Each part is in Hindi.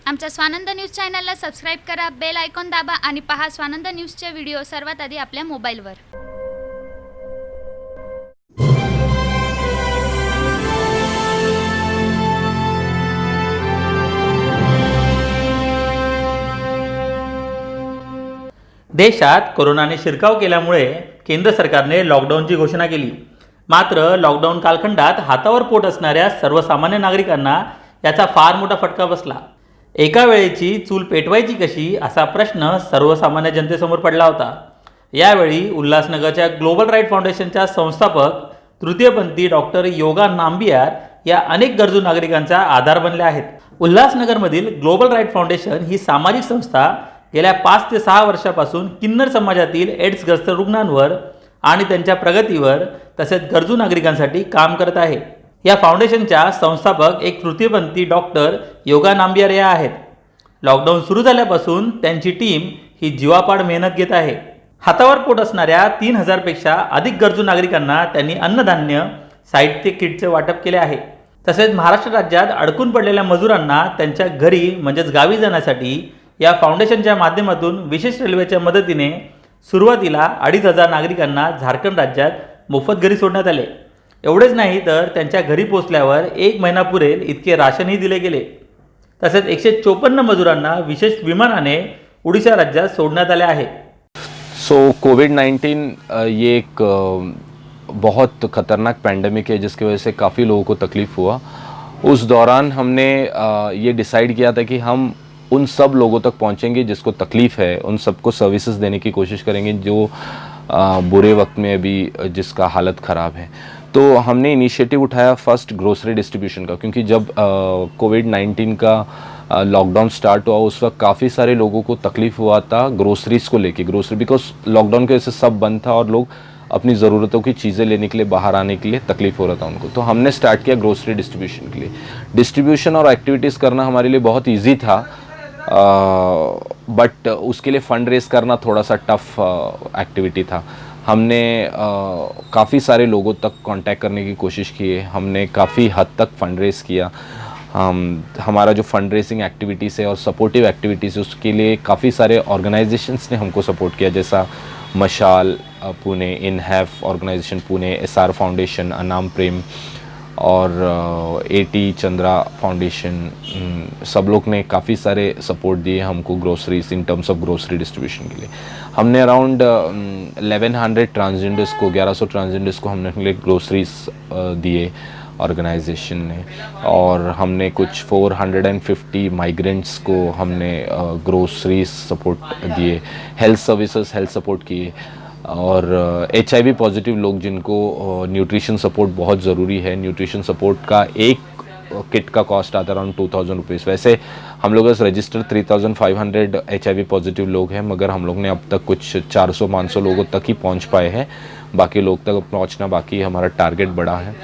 आमच्या स्वानंद न्यूज चॅनलला सबस्क्राईब करा, बेल आयकॉन दाबा आणि पहा स्वानंद न्यूजचे व्हिडिओ सर्वात आधी आपल्या मोबाईलवर। देशात कोरोनाने शिरकाव केल्यामुळे केंद्र सरकारने लॉकडाऊनची घोषणा केली। मात्र लॉकडाऊन कालखंडात हातावर पोट असणाऱ्या सर्वसामान्य नागरिकांना याचा फार मोठा फटका बसला। एका वेळेची चूल पेटवायची कशी असा प्रश्न सर्वसामान्य जनतेसमोर पडला होता। यावेळी उल्हासनगरच्या ग्लोबल राईट फाउंडेशनच्या संस्थापक तृतीयपंथी डॉक्टर योगा नांबियार या अनेक गरजू नागरिकांचा आधार बनल्या आहेत। उल्हासनगरमधील ग्लोबल राईट फाउंडेशन ही सामाजिक संस्था गेल्या 5 ते 6 वर्षापासून किन्नर समाजातील एड्सग्रस्त रुग्णांवर आणि त्यांच्या प्रगतीवर तसेच गरजू नागरिकांसाठी काम करत आहे। या फाउंडेशनच्या संस्थापक एक तृतीयपंथी डॉक्टर योगा नांबियार या आहेत। लॉकडाऊन सुरू झाल्यापासून त्यांची टीम ही जीवापाड मेहनत घेत आहे। हातावर पोट असणाऱ्या 3000 पेक्षा अधिक गरजू नागरिकांना त्यांनी अन्नधान्य, साहित्य किटचे वाटप केले आहे। तसेच महाराष्ट्र राज्यात अडकून पडलेल्या मजुरांना त्यांच्या घरी म्हणजेच गावी जाण्यासाठी या फाउंडेशनच्या माध्यमातून विशेष रेल्वेच्या मदतीने सुरुवातीला 2500 नागरिकांना झारखंड राज्यात मोफत घरी सोडण्यात आले। एवढेच नाही तर त्यांच्या घरी पोहोचल्यावर 1 महिना पुरेल इतके राशनही दिले गेले। तसेच 154 मजुरांना विशेष विमानाने उड़ीसा राज्यात सोडण्यात आले आहे। कोविड-19 ये एक बहुत ख़तरनाक पैंडमिक है जिसकी वजह से काफ़ी लोगों को तकलीफ़ हुआ। उस दौरान हमने ये डिसाइड किया था कि हम उन सब लोगों तक पहुंचेंगे जिसको तकलीफ़ है, उन सबको सर्विसेज देने की कोशिश करेंगे जो बुरे वक्त में अभी जिसका हालत ख़राब है। तो हमने इनिशिएटिव उठाया फर्स्ट ग्रोसरी डिस्ट्रीब्यूशन का, क्योंकि जब कोविड-19 का लॉकडाउन स्टार्ट हुआ उस वक्त काफ़ी सारे लोगों को तकलीफ़ हुआ था ग्रोसरीज़ को लेके। ग्रोसरी बिकॉज लॉकडाउन की वजह से सब बंद था और लोग अपनी ज़रूरतों की चीज़ें लेने के लिए बाहर आने के लिए तकलीफ़ हो रहा था उनको। तो हमने स्टार्ट किया ग्रोसरी डिस्ट्रीब्यूशन के लिए। डिस्ट्रीब्यूशन और एक्टिविटीज़ करना हमारे लिए बहुत ईजी था, बट उसके लिए फ़ंड रेज़ करना थोड़ा सा टफ़ एक्टिविटी था। हमने काफ़ी सारे लोगों तक कांटेक्ट करने की कोशिश की है। हमने काफ़ी हद तक फ़ंड रेज़ किया। हमारा जो फंड रेजिंग एक्टिविटीज़ है और सपोर्टिव एक्टिविटीज़ है उसके लिए काफ़ी सारे ऑर्गेनाइजेशंस ने हमको सपोर्ट किया, जैसा मशाल पुणे, इनहैफ organization Pune, SR foundation, Anam Prem और एटी चंद्रा फाउंडेशन, सब लोग ने काफ़ी सारे सपोर्ट दिए हमको groceries in terms of grocery distribution के लिए। हमने अराउंड 1100 ट्रांसजेंडर्स को, 1100 ट्रांसजेंडर्स को हमने ग्रोसरीज दिए ऑर्गेनाइजेशन ने, और हमने कुछ 450 माइग्रेंट्स को हमने ग्रोसरीज सपोर्ट दिए, हेल्थ सर्विसेज हेल्थ सपोर्ट किए, और HIV पॉजिटिव लोग जिनको न्यूट्रिशन सपोर्ट बहुत ज़रूरी है। न्यूट्रिशन सपोर्ट का एक किट का कॉस्ट आता है अराउंड 2000 रुपीज़। वैसे हम लोग रजिस्टर 3500 HIV पॉजिटिव लोग हैं, मगर हम लोग ने अब तक कुछ 400-500 लोगों तक ही पहुंच पाए हैं। बाकी लोग तक पहुंचना बाकी, हमारा टारगेट बड़ा है।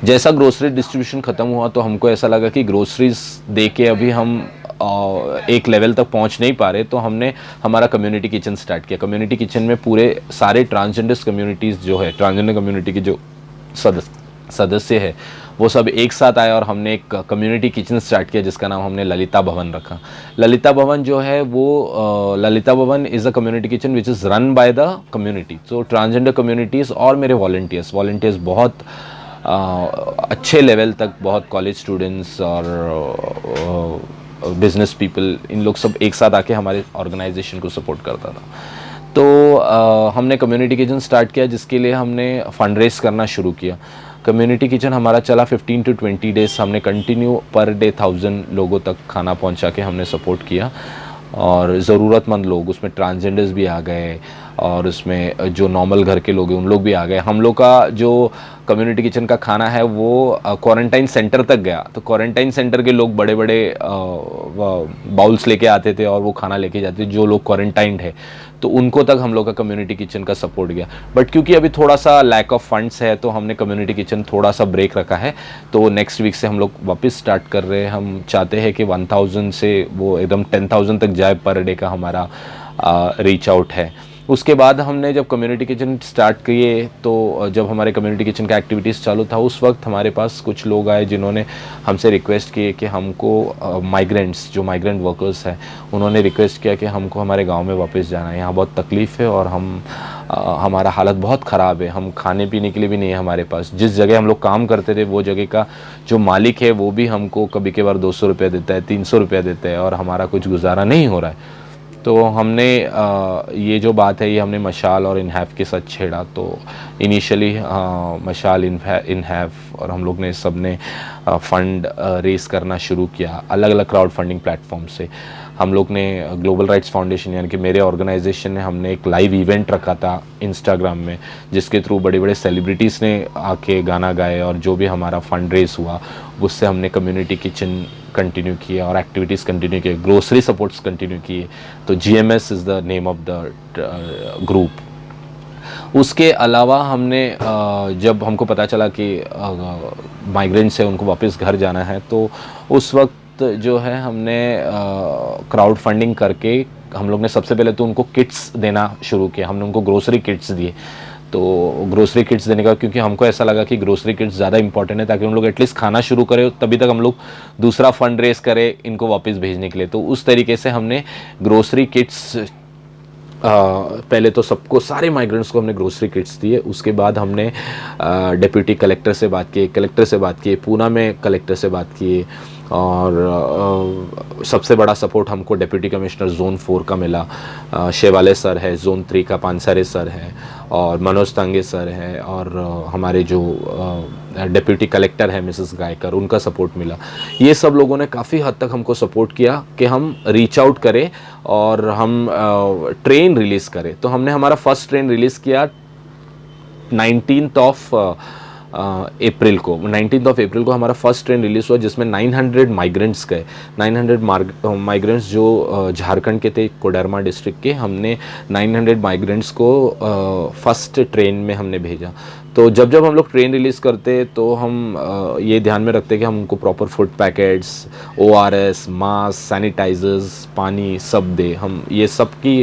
जैसा ग्रोसरी डिस्ट्रीब्यूशन ख़त्म हुआ तो हमको ऐसा लगा कि ग्रोसरीज दे के अभी हम एक लेवल तक पहुंच नहीं पा रहे, तो हमने हमारा कम्युनिटी किचन स्टार्ट किया। कम्युनिटी किचन में पूरे सारे ट्रांसजेंडर्स कम्युनिटीज़ जो है, ट्रांसजेंडर कम्युनिटी के जो सदस्य है वो सब एक साथ आए और हमने एक कम्युनिटी किचन स्टार्ट किया जिसका नाम हमने ललिता भवन रखा। ललिता भवन जो है वो ललिता भवन is a community kitchen which is run by the community. So transgender communities और मेरे वॉलंटियर्स बहुत अच्छे लेवल तक, बहुत कॉलेज स्टूडेंट्स और बिजनेस पीपल, इन लोग सब एक साथ आके हमारे ऑर्गेनाइजेशन को सपोर्ट करता था। तो हमने कम्युनिटी किचन स्टार्ट किया जिसके लिए हमने फ़ंड रेज करना शुरू किया। कम्युनिटी किचन हमारा चला 15 to 20 डेज़। हमने कंटिन्यू पर डे 1000 लोगों तक खाना पहुंचा के हमने सपोर्ट किया, और ज़रूरतमंद लोग, उसमें ट्रांसजेंडर्स भी आ गए और उसमें जो नॉर्मल घर के लोग हैं उन लोग भी आ गए। हम लोग का जो कम्युनिटी किचन का खाना है वो क्वारंटाइन सेंटर तक गया, तो क्वारंटाइन सेंटर के लोग बड़े बड़े बाउल्स लेके आते थे और वो खाना लेके जाते थे जो लोग क्वारंटाइंड है, तो उनको तक हम लोग का कम्युनिटी किचन का सपोर्ट गया। बट क्योंकि अभी थोड़ा सा लैक ऑफ फंड्स है तो हमने कम्युनिटी किचन थोड़ा सा ब्रेक रखा है। तो नेक्स्ट वीक से हम लोग वापस स्टार्ट कर रहे हैं। हम चाहते हैं कि 1000 से वो एकदम 10,000 तक जाए पर डे का हमारा रीच आउट है। उसके बाद हमने जब कम्युनिटी किचन स्टार्ट किए तो जब हमारे कम्युनिटी किचन का एक्टिविटीज़ चालू था उस वक्त हमारे पास कुछ लोग आए जिन्होंने हमसे रिक्वेस्ट किए कि हमको माइग्रेंट्स जो माइग्रेंट वर्कर्स हैं उन्होंने रिक्वेस्ट किया कि हमको हमारे गांव में वापस जाना है, यहाँ बहुत तकलीफ़ है और हमारा हालत बहुत ख़राब है, हम खाने पीने के लिए भी नहीं है हमारे पास। जिस जगह हम लोग काम करते थे वो जगह का जो मालिक है वो भी हमको कभी कभार 200 रुपये देता है, 300 रुपये देता है और हमारा कुछ गुजारा नहीं हो रहा है। तो हमने ये जो बात है ये हमने मशाल और इनहैफ के साथ छेड़ा। तो इनिशियली मशाल इनहैफ और हम लोग ने सब ने फ़ंड रेस करना शुरू किया अलग अलग क्राउड फंडिंग प्लेटफॉर्म से। हम लोग ने ग्लोबल राइट्स फाउंडेशन यानी कि मेरे ऑर्गेनाइजेशन ने हमने एक लाइव इवेंट रखा था इंस्टाग्राम में जिसके थ्रू बड़े बड़े सेलिब्रिटीज़ ने आके गाना गाए और जो भी हमारा फंड रेस हुआ उससे हमने कम्युनिटी किचन कंटिन्यू किया और एक्टिविटीज़ कंटिन्यू किए, ग्रोसरी सपोर्ट्स कंटिन्यू किए। तो GMS is the name of the group. उसके अलावा हमने जब हमको पता चला कि माइग्रेंट्स है उनको वापस घर जाना है तो उस वक्त जो है हमने क्राउड फंडिंग करके हम लोग ने सबसे पहले तो उनको किट्स देना शुरू किया। हमने उनको ग्रोसरी किट्स दिए। तो ग्रोसरी किट्स देने का क्योंकि हमको ऐसा लगा कि ग्रोसरी किट्स ज़्यादा इंपॉर्टेंट है ताकि उन लोग एटलीस्ट खाना शुरू करें, तभी तक हम लोग दूसरा फंड रेस करें इनको वापस भेजने के लिए। तो उस तरीके से हमने ग्रोसरी किट्स पहले तो सबको सारे माइग्रेंट्स को हमने ग्रोसरी किट्स दिए। उसके बाद हमने डिप्टी कलेक्टर से बात की, पूना में कलेक्टर से बात किए और सबसे बड़ा सपोर्ट हमको डिप्टी कमिश्नर जोन 4 का मिला। शेवाले सर है, जोन 3 का पानसारे सर है और मनोज तांगे सर है और हमारे जो डिप्टी कलेक्टर है मिसेस गायकर उनका सपोर्ट मिला। ये सब लोगों ने काफ़ी हद तक हमको सपोर्ट किया कि हम रीच आउट करें और हम ट्रेन रिलीज़ करें। तो हमने हमारा फर्स्ट ट्रेन रिलीज़ किया 19 अप्रैल को हमारा फर्स्ट ट्रेन रिलीज़ हुआ जिसमें 900 माइग्रेंट्स गए। 900 माइग्रेंट्स जो झारखंड के थे, कोडरमा डिस्ट्रिक्ट के। हमने 900 माइग्रेंट्स को फर्स्ट ट्रेन में हमने भेजा। तो जब हम लोग ट्रेन रिलीज़ करते तो हम ये ध्यान में रखते कि हम उनको proper food packets, ORS, mask, sanitisers, पानी सब दे। हम ये सब की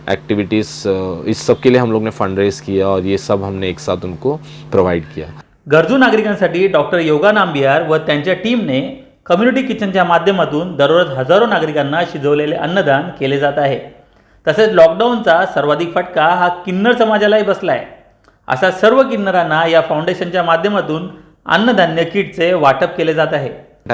एक्टिविटीज़ इस सब के लिए हम लोग ने फंड रेस किया और ये सब हमने एक साथ उनको प्रोवाइड किया। गरजू नागरिकांसाठी डॉक्टर योगा नांबियार व त्यांच्या टीमने कम्युनिटी किचनच्या माध्यमातून दररोज हजारो नागरिकांना शिजवलेले अन्नदान केले जात आहे। तसेच लॉकडाऊनचा सर्वाधिक फटका हा किन्नर समाजालाही बसला आहे। अशा सर्व किन्नरांना या फाउंडेशनच्या माध्यमातून अन्नधान्य किटचे वाटप केले जात आहे।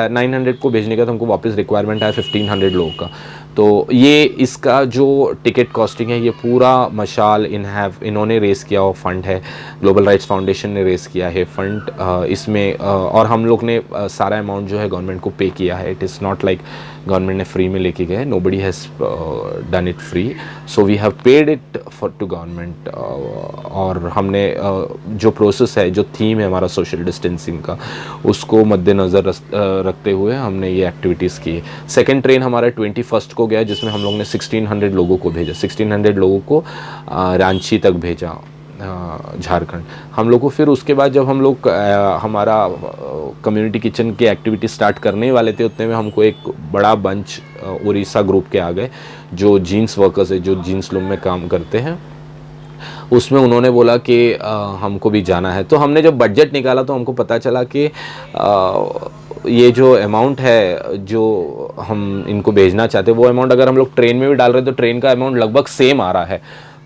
900 को भेजने का तो हमको वापस रिक्वायरमेंट है 1500 लोगों का। तो ये इसका जो टिकट कॉस्टिंग है ये पूरा मशाल इनहैव इन्होंने रेस किया हुआ फंड है, ग्लोबल राइट्स फाउंडेशन ने रेस किया है फंड इसमें और हम लोग ने सारा अमाउंट जो है गवर्नमेंट को पे किया है। It is not like government ने फ्री में लेके गए, nobody has done it free, so we have paid it for to government. और हमने जो प्रोसेस है, जो थीम है हमारा सोशल डिस्टेंसिंग का, उसको मद्देनज़र रखते हुए हमने ये एक्टिविटीज़ की। सेकेंड ट्रेन हमारा 21 को गया जिसमें हम लोग ने 1600 लोगों को भेजा, 1600 लोगों को रांची तक भेजा झारखंड। हम लोग को फिर उसके बाद जब हम लोग हमारा कम्युनिटी किचन की एक्टिविटी स्टार्ट करने वाले थे उतने में हमको एक बड़ा बंच उड़ीसा ग्रुप के आ गए जो जीन्स वर्कर्स है, जो जीन्स लूम में काम करते हैं। उसमें उन्होंने बोला कि हमको भी जाना है। तो हमने जब बजट निकाला तो हमको पता चला कि ये जो अमाउंट है जो हम इनको भेजना चाहते हैं वो अमाउंट अगर हम लोग ट्रेन में भी डाल रहे हैं तो ट्रेन का अमाउंट लगभग सेम आ रहा है,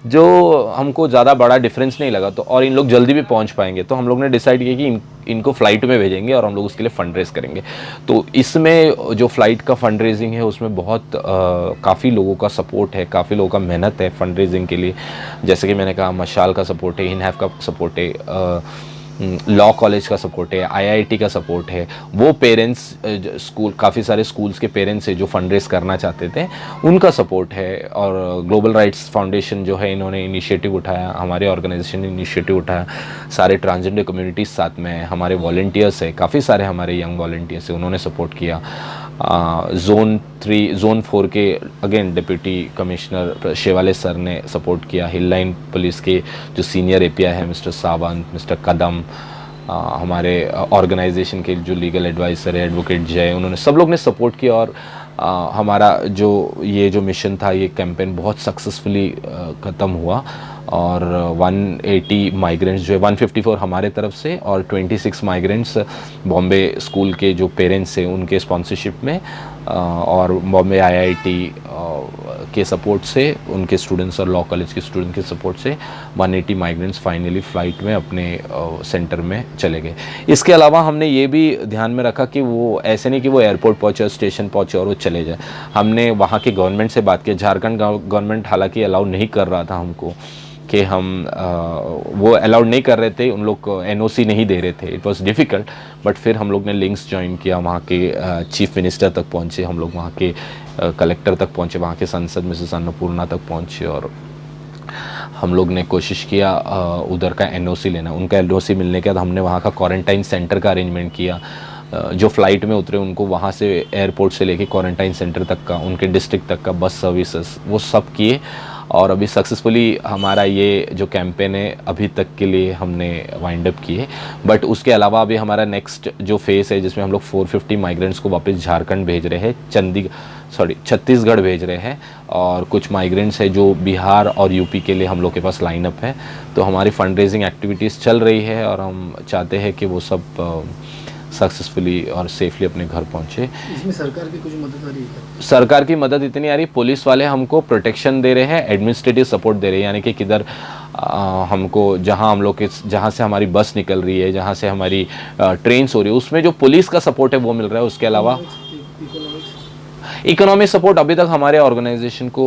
जो हमको ज़्यादा बड़ा डिफरेंस नहीं लगा। तो और इन लोग जल्दी भी पहुंच पाएंगे, तो हम लोग ने डिसाइड किया कि इनको फ़्लाइट में भेजेंगे और हम लोग उसके लिए फ़ंड रेज़ करेंगे। तो इसमें जो फ़्लाइट का फ़ंड रेजिंग है उसमें बहुत काफ़ी लोगों का सपोर्ट है, काफ़ी लोगों का मेहनत है फ़ंड रेजिंग के लिए। जैसे कि मैंने कहा मशाल का सपोर्ट है, इनहैफ का सपोर्ट है, लॉ कॉलेज का सपोर्ट है, IIT का सपोर्ट है। वो पेरेंट्स स्कूल, काफ़ी सारे स्कूल्स के पेरेंट्स है जो फंड रेज करना चाहते थे, उनका सपोर्ट है। और ग्लोबल राइट्स फाउंडेशन जो है इन्होंने इनिशिएटिव उठाया, हमारे ऑर्गेनाइजेशन ने इनिशिएटिव उठाया, सारे ट्रांसजेंडर कम्युनिटीज़ साथ में है, हमारे वॉलंटियर्स है, काफ़ी सारे हमारे यंग वॉलंटियर्स है, उन्होंने सपोर्ट किया। जोन 4 के अगेन डिप्टी कमिश्नर शेवाले सर ने सपोर्ट किया। हिल लाइन पुलिस के जो सीनियर API है मिस्टर सावंत, मिस्टर कदम, हमारे ऑर्गेनाइजेशन के जो लीगल एडवाइज़र है एडवोकेट जय, उन्होंने सब लोग ने सपोर्ट किया। और हमारा ये जो मिशन था, ये कैंपेन बहुत सक्सेसफुली ख़त्म हुआ और 180 माइग्रेंट्स जो है 154 हमारे तरफ से और 26 माइग्रेंट्स बॉम्बे स्कूल के जो पेरेंट्स हैं उनके स्पॉन्सरशिप में और बॉम्बे आईआईटी के सपोर्ट से, उनके स्टूडेंट्स और लॉ कॉलेज के स्टूडेंट के सपोर्ट से 180 माइग्रेंट्स फाइनली फ़्लाइट में अपने सेंटर में चले गए। इसके अलावा हमने ये भी ध्यान में रखा कि वो ऐसे नहीं कि वो एयरपोर्ट पहुँचे, स्टेशन पहुँचे और वो चले जाए। हमने वहाँ के गवर्नमेंट से बात की। झारखंड गवर्नमेंट हालांकि अलाउ नहीं कर रहा था हमको कि हम वो अलाउड नहीं कर रहे थे, उन लोग एनओसी नहीं दे रहे थे। इट वाज डिफ़िकल्ट, बट फिर हम लोग ने लिंक्स ज्वाइन किया, वहाँ के चीफ मिनिस्टर तक पहुँचे, हम लोग वहाँ के कलेक्टर तक पहुँचे, वहाँ के सांसद मिसेस अन्नपूर्णा तक पहुँचे और हम लोग ने कोशिश किया उधर का एनओसी लेना। उनका एनओसी मिलने के बाद हमने वहाँ का क्वारंटाइन सेंटर का अरेंजमेंट किया। जो फ़्लाइट में उतरे उनको वहाँ से एयरपोर्ट से लेके क्वारंटाइन सेंटर तक का, उनके डिस्ट्रिक्ट तक का बस सर्विसेज वो सब किए और अभी सक्सेसफुली हमारा ये जो कैंपेन है अभी तक के लिए हमने वाइंड अप किए। बट उसके अलावा अभी हमारा नेक्स्ट जो फेज़ है जिसमें हम लोग 450 माइग्रेंट्स को वापस झारखंड भेज रहे हैं, छत्तीसगढ़ भेज रहे हैं और कुछ माइग्रेंट्स है जो बिहार और यूपी के लिए हम लोग के पास लाइन अप है। तो हमारी फंड रेजिंग एक्टिविटीज़ चल रही है और हम चाहते हैं कि वो सब सक्सेसफुली और सेफली अपने घर पहुँचे। इसमें सरकार की कुछ मदद आ रही है? सरकार की मदद इतनी आ रही, पुलिस वाले हमको प्रोटेक्शन दे रहे हैं, एडमिनिस्ट्रेटिव सपोर्ट दे रहे हैं, यानी कि किधर हमको जहाँ से हमारी बस निकल रही है, जहाँ से हमारी ट्रेन्स हो रही है, उसमें जो पुलिस का सपोर्ट है वो मिल रहा है। उसके अलावा इकोनॉमिक सपोर्ट अभी तक हमारे ऑर्गेनाइजेशन को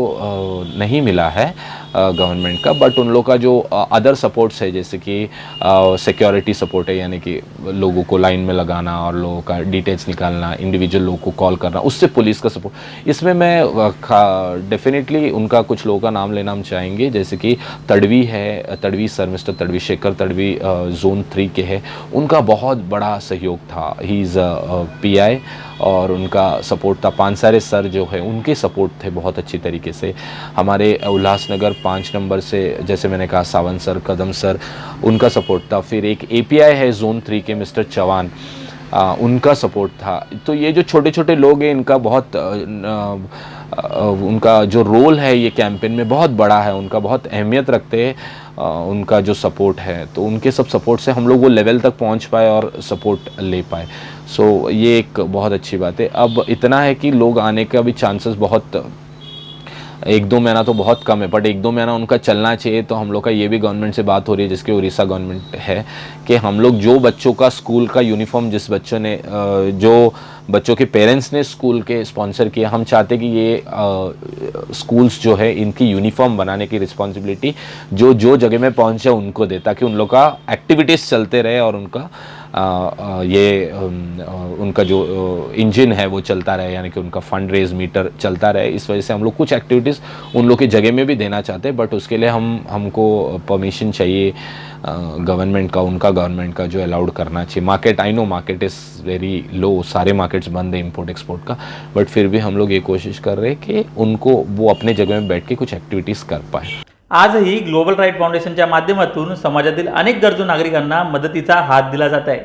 नहीं मिला है गवर्नमेंट का, बट उन लोग का जो अदर सपोर्ट्स है जैसे कि सिक्योरिटी सपोर्ट है, यानी कि लोगों को लाइन में लगाना और लोगों का डिटेल्स निकालना, इंडिविजुअल लोगों को कॉल करना, उससे पुलिस का सपोर्ट। इसमें मैं डेफिनेटली उनका कुछ लोगों का नाम लेना हम चाहेंगे, जैसे कि तड़वी है, Tadvi sir, mister Tadvi Shekhar Tadvi zone 3 के है, उनका बहुत बड़ा सहयोग था। ही इज़ PI और उनका सपोर्ट था। पानसारे सर जो है उनके सपोर्ट थे बहुत अच्छी तरीके से। हमारे उल्लासनगर 5 नंबर से जैसे मैंने कहा सावंत सर, कदम सर, उनका सपोर्ट था। फिर एक API है जोन 3 के मिस्टर चौहान, उनका सपोर्ट था। तो ये जो छोटे छोटे लोग हैं इनका बहुत उनका जो रोल है ये कैंपेन में बहुत बड़ा है, उनका बहुत अहमियत रखते हैं उनका जो सपोर्ट है। तो उनके सब सपोर्ट से हम लोग वो लेवल तक पहुंच पाए और सपोर्ट ले पाए। सो ये एक बहुत अच्छी बात है। अब इतना है कि लोग आने का भी चांसेस बहुत 1-2 महीना तो बहुत कम है, बट 1-2 महीना उनका चलना चाहिए। तो हम लोग का ये भी गवर्नमेंट से बात हो रही है, जिसके उड़ीसा गवर्नमेंट है, कि हम लोग जो बच्चों का स्कूल का यूनिफॉर्म जिस बच्चों ने जो बच्चों के पेरेंट्स ने स्कूल के स्पॉन्सर किया, हम चाहते कि ये स्कूल्स जो है इनकी यूनिफॉर्म बनाने की रिस्पॉन्सिबिलिटी जो जगह में पहुंचे उनको दे, ताकि उन लोग का एक्टिविटीज़ चलते रहे और उनका उनका जो इंजन है वो चलता रहे, यानी कि उनका फंड रेज मीटर चलता रहे। इस वजह से हम लोग कुछ एक्टिविटीज़ उन लोग की जगह में भी देना चाहते हैं, बट उसके लिए हमको परमिशन चाहिए गवर्नमेंट का, उनका गवर्नमेंट का जो अलाउड करना चाहिए। Market, I know market is very low, सारे मार्केट्स बंद है इम्पोर्ट एक्सपोर्ट का, बट फिर भी हम लोग ये कोशिश कर रहे हैं कि उनको वो अपने जगह में बैठ के कुछ ॲक्टिव्हिटीज कर पाए। आजही ग्लोबल राईट फाउंडेशनच्या माध्यमातून समाजातील अनेक गरजू नागरिकांना मदतीचा हात दिला जात आहे।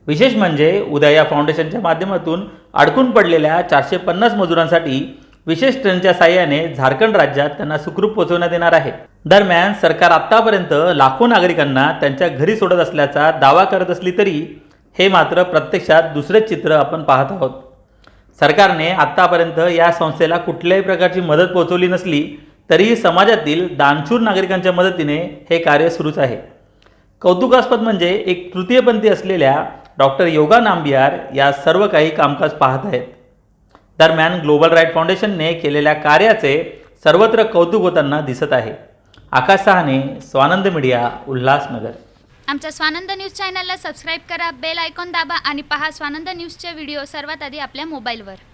विशेष म्हणजे उद्या या फाउंडेशनच्या माध्यमातून अडकून पडलेल्या 450 मजुरांसाठी विशेष ट्रेनच्या साहाय्याने झारखंड राज्यात त्यांना सुखरूप पोहोचवण्यात येणार आहे। दरम्यान सरकार आत्तापर्यंत लाखो नागरिकांना त्यांच्या घरी सोडत असल्याचा दावा करत असली तरी हे मात्र प्रत्यक्षात दुसरेच चित्र आपण पाहत आहोत। सरकारने आत्तापर्यंत या संस्थेला कुठल्याही प्रकारची मदत पोहोचवली नसली तरीही समाजातील दानशूर नागरिकांच्या मदतीने हे कार्य सुरूच आहे। कौतुकास्पद म्हणजे एक तृतीयपंथी असलेल्या डॉक्टर योगा नांबियार या सर्व काही कामकाज पाहत आहेत। दरम्यान ग्लोबल राईट फाउंडेशनने केलेल्या कार्याचे सर्वत्र कौतुक होताना दिसत आहे। आकाश सहाने, स्वानंद मीडिया, उल्हासनगर। आमच्या स्वानंद न्यूज चॅनलला सबस्क्राईब करा, बेल आयकॉन दाबा आणि पहा स्वानंद न्यूजचे व्हिडिओ सर्वात आधी आपल्या मोबाईलवर।